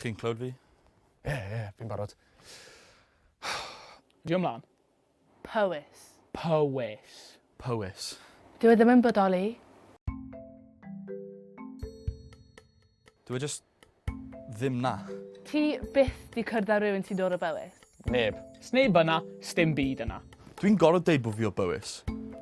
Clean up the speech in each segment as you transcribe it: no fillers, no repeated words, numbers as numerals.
Chi'n clywed fi? Ie, fi'n barod. Di ymlaen? Powys. Powys. Powys. Dwi ddim yn bodoli. Dwi just ddim na. Ti byth di cwrdd â rhywun sy'n dod o Bywys? Neb. Sneb yna, sdim byd yna. Dwi'n gorfod deud bod fi o Bywys,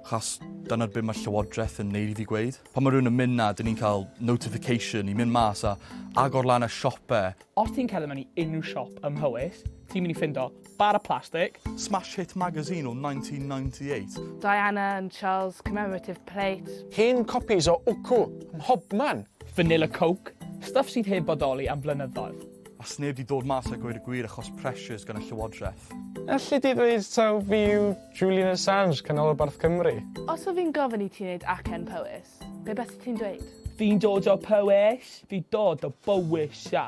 chas dyna'r beth mae Llywodraeth yn neud i fi gweud. Pan mae rhywun yn mynd na, dyn ni'n cael notification i mynd mas a agor lan y siopau. Os ti'n cerdded mewn i unrhyw siop ym Mhywys, ti'n mynd i ffindo bar o plastig, Smash Hit magazine o 1998. Diana and Charles commemorative plate. Hen copies o wcw, mhobman. vanilla coke, stuff sydd heb bodoli am flynyddoedd. A sneb di dod mas a gweud y gwir achos pressures gan y Llywodraeth. Allu di ddweud taw fi yw Julian Assange, canolbarth Cymru? Os o fi'n gofyn i ti wneud acen Powys, be beth ti'n dweud? Fi'n dod o Powys, fi'n dod o Bywys, ia.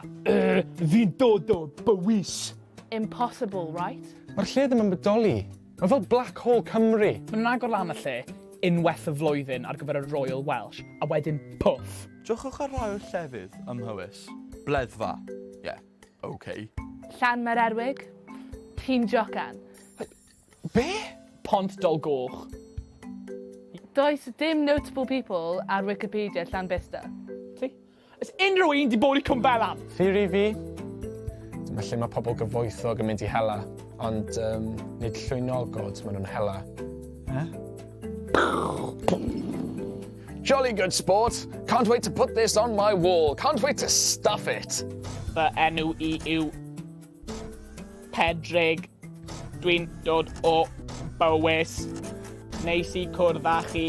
Fi'n dod o Bywys. Impossible, right? Mae'r lle ddim yn bodoli. Mae fel Black Hole Cymru. Mae'n agor lan y lle, unwaith y flwyddyn ar gyfer y Royal Welsh, a wedyn pwff. Diolchwch ar rai o llefydd ym Mhywys. Bleddfa. Yeah, okay. Llan Mererwig, ti'n jocan. Be? Pont Dolgoch. Does dim notable people ar Wikipedia Llan Bista. Ti? Ys unrhyw un di bod i Cwmbelan? Theori fi, dyma lle mae pobl gyfoethog yn mynd i hela, ond nid llwynogod maen nhw'n hela. Jolly good sport. Can't wait to put this on my wall. Can't wait to stuff it. Fy enw i yw Pedrig. Dwi'n dod o Bywys. Neis i cwrdd â chi.